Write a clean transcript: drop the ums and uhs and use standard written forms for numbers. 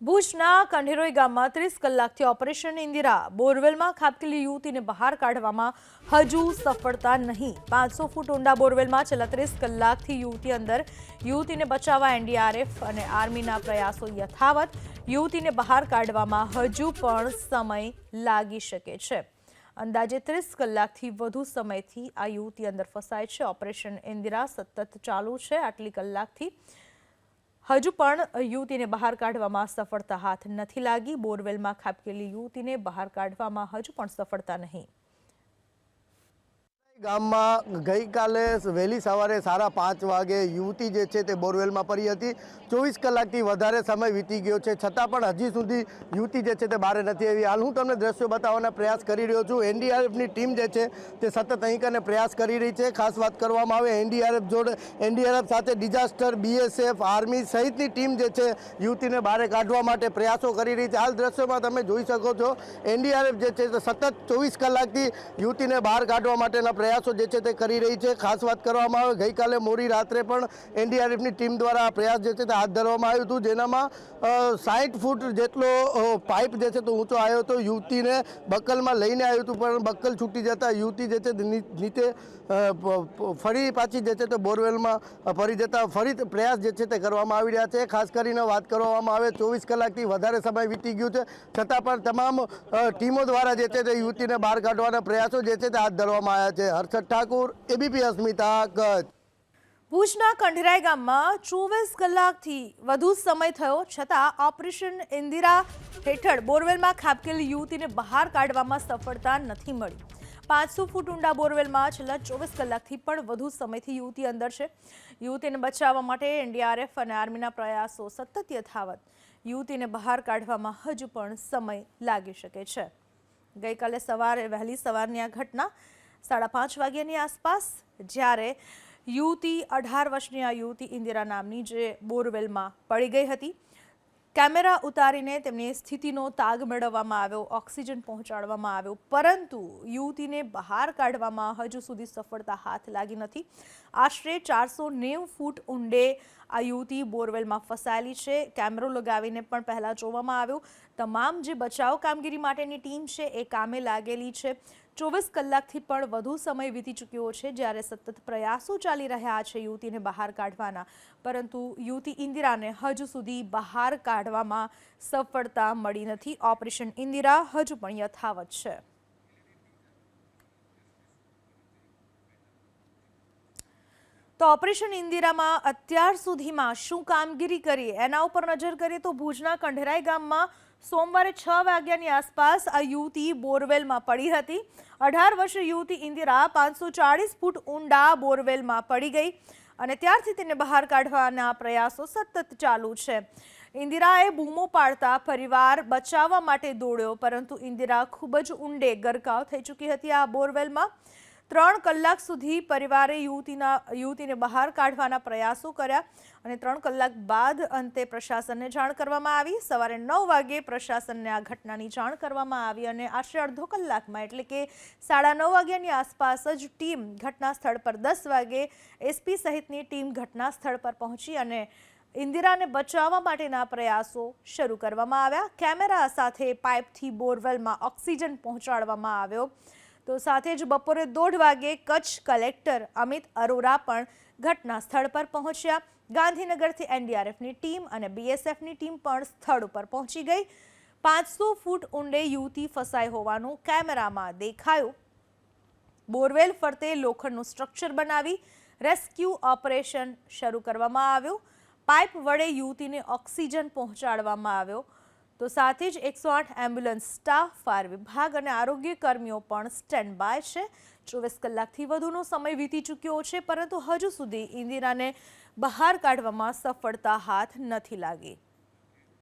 ભુજના કંઢેરોઈ ગામમાં 30 કલાકથી ઓપરેશન ઇન્દિરા બોરવેલમાં ખાબકેલી યુવતીને બહાર કાઢવામાં હજુ સફળતા નહીં। 500 ફૂટ ઊંડા બોરવેલમાં છેલ્લા 30 કલાકથી યુવતી અંદર, યુવતીને બચાવવા એનડીઆરએફ અને આર્મીના પ્રયાસો યથાવત। યુવતીને બહાર કાઢવામાં હજુ પણ સમય લાગી શકે છે। અંદાજે 30 કલાકથી વધુ સમયથી આ યુવતી અંદર ફસાય છે। ઓપરેશન ઇન્દિરા સતત ચાલુ છે। આટલી કલાકથી હજુ પણ યુવતીને બહાર કાઢવામાં સફળતા હાથ નથી લાગી। બોરવેલમાં ખાબકેલી યુવતીને બહાર કાઢવામાં હજુ પણ સફળતા નહીં। ગામમાં ગઈકાલે વહેલી સવારે 5:30 વાગે યુવતી જે છે તે બોરવેલમાં પડી હતી। 24 કલાકથી વધારે સમય વીતી ગયો છે, છતાં પણ હજી સુધી યુવતી જે છે તે બહાર નથી આવી। હાલ હું તમને દ્રશ્યો બતાવવાના પ્રયાસ કરી રહ્યો છું। એનડીઆરએફની ટીમ જે છે તે સતત અહીં કને પ્રયાસ કરી રહી છે। ખાસ વાત કરવામાં આવે એનડીઆરએફ સાથે ડિઝાસ્ટર, બીએસએફ, આર્મી સહિતની ટીમ જે છે યુવતીને બહાર કાઢવા માટે પ્રયાસો કરી રહી છે। હાલ દ્રશ્યોમાં તમે જોઈ શકો છો, એનડીઆરએફ જે છે તે સતત 24 કલાકથી યુવતીને બહાર કાઢવા માટેના પ્રયાસો જે છે તે કરી રહી છે। ખાસ વાત કરવામાં આવે ગઈકાલે મોડી રાત્રે પણ એનડીઆરએફની ટીમ દ્વારા આ પ્રયાસ જે છે તે હાથ ધરવામાં આવ્યું હતું, જેનામાં 60 ફૂટ જેટલો પાઇપ જે છે તે ઊંચો આવ્યો હતો। યુવતીને બક્કલમાં લઈને આવ્યું હતું, પણ બક્કલ છૂટી જતા યુવતી જે છે નીચે ફરી પાછી જે છે તે બોરવેલમાં ફરી જતા ફરી પ્રયાસ જે છે તે કરવામાં આવી રહ્યા છે। ખાસ કરીને વાત કરવામાં આવે 24 કલાકથી વધારે સમય વીતી ગયું છે, છતાં પણ તમામ ટીમો દ્વારા જે છે તે યુવતીને બહાર કાઢવાના પ્રયાસો જે છે તે હાથ ધરવામાં આવ્યા છે। હર્ષદ ઠાકુર, એબીપી અસ્મિતા, કચ્છ। ભુજના કંઢેરાઈ ગામમાં 24 કલાકથી વધુ સમય થયો છતાં ઓપરેશન ઇન્દિરા હેઠળ બોરવેલમાં ખાબકેલી યુવતીને બહાર કાઢવામાં સફળતા નથી મળી। 500 ફૂટ ઊંડા બોરવેલમાં છેલ્લા 24 કલાકથી પણ વધુ સમયથી યુવતી અંદર છે। યુવતીને બચાવવા માટે એનડીઆરએફ અને આર્મીના પ્રયાસો સતત યથાવત। યુવતીને બહાર કાઢવામાં હજુ પણ સમય લાગી શકે છે। ગઈકાલે વહેલી સવારની આ ઘટના 5:30 વાગ્યાની આસપાસ, જ્યારે યુવતી 18 વર્ષની આ યુવતી ઇન્દિરા નામની જે બોરવેલમાં પડી ગઈ હતી। કેમેરા ઉતારીને તેમની સ્થિતિનો તાગ મેળવવામાં આવ્યો, ઓક્સિજન પહોંચાડવામાં આવ્યો, પરંતુ યુવતીને બહાર કાઢવામાં હજુ સુધી સફળતા હાથ લાગી નથી। આશરે 490 ફૂટ ઊંડે આ યુવતી બોરવેલમાં ફસાયેલી છે। કેમેરો લગાવીને પણ પહેલા જોવામાં આવ્યું। તમામ જે બચાવ કામગીરી માટેની ટીમ છે એ કામે લાગેલી છે। 24 કલાકથી પણ વધુ સમય વીતી ચૂક્યો છે, જ્યારે સતત પ્રયાસો ચાલી રહ્યા છે યુવતીને બહાર કાઢવાના, પરંતુ યુવતી ઇન્દિરાને હજુ સુધી બહાર કાઢવામાં સફળતા મળી નથી। ઓપરેશન ઇન્દિરા હજુ પણ યથાવત છે। તો ઓપરેશન ઇન્દિરામાં અત્યાર સુધીમાં શું કામગીરી કરી એના ઉપર નજર કરીએ તો ભુજના કંઢેરાઈ ગામમાં સોમવારે 6 વાગ્યાની આસપાસ આ યુવતી બોરવેલમાં પડી હતી। 18 વર્ષીય યુવતી ઇન્દિરા 540 ફૂટ ઊંડા બોરવેલમાં પડી ગઈ અને ત્યારથી તેને બહાર કાઢવાના પ્રયાસો સતત ચાલુ છે। ઇન્દિરાએ બૂમો પાડતા પરિવાર બચાવવા માટે દોડ્યો, પરંતુ ઇન્દિરા ખૂબ જ ઊંડે ગરકાવ થઈ ચૂકી હતી આ બોરવેલમાં। 3 કલાક સુધી પરિવારે યુવતીને બહાર કાઢવાના પ્રયાસો કર્યા અને 3 કલાક બાદ અંતે પ્રશાસનને જાણ કરવામાં આવી। સવારે 9 વાગે પ્રશાસનને આ ઘટનાની જાણ કરવામાં આવી અને આશરે અડધો કલાકમાં, એટલે કે 9:30 વાગ્યાની આસપાસ જ ટીમ ઘટના સ્થળ પર 10 વાગે એસપી સહિતની ટીમ ઘટના સ્થળ પર પહોંચી અને ઇન્દિરાને બચાવવા માટેના પ્રયાસો શરૂ કરવામાં આવ્યા। કેમેરા સાથે પાઇપથી બોરવેલમાં ઓક્સિજન પહોંચાડવામાં આવ્યો। તો સાથે જ બપોરે 1:30 વાગે કચ્છ કલેક્ટર અમિત અરોરા પણ ઘટના સ્થળ પર પહોંચ્યા। ગાંધીનગરથી એનડીઆરએફની ટીમ અને બીએસએફની ટીમ પણ સ્થળ ઉપર પહોંચી ગઈ। 500 ફૂટ ઊંડે યુવતી ફસાઈ હોવાનું કેમેરામાં દેખાયું। બોરવેલ ફરતે લોખંડનું સ્ટ્રક્ચર બનાવી રેસ્ક્યુ ઓપરેશન શરૂ કરવામાં આવ્યું। પાઇપ વડે યુવતીને ઓક્સિજન પહોંચાડવામાં આવ્યો। તો સાથે જ 108 એમ્બ્યુલન્સ સ્ટાફ, ફાયર વિભાગ અને આરોગ્ય કર્મીઓ પણ સ્ટેન્ડ બાય છે। 24 કલાકથી વધુનો સમય વીતી ચૂક્યો છે, પરંતુ હજુ સુધી ઇન્દિરાને બહાર કાઢવામાં સફળતા હાથ નથી લાગી।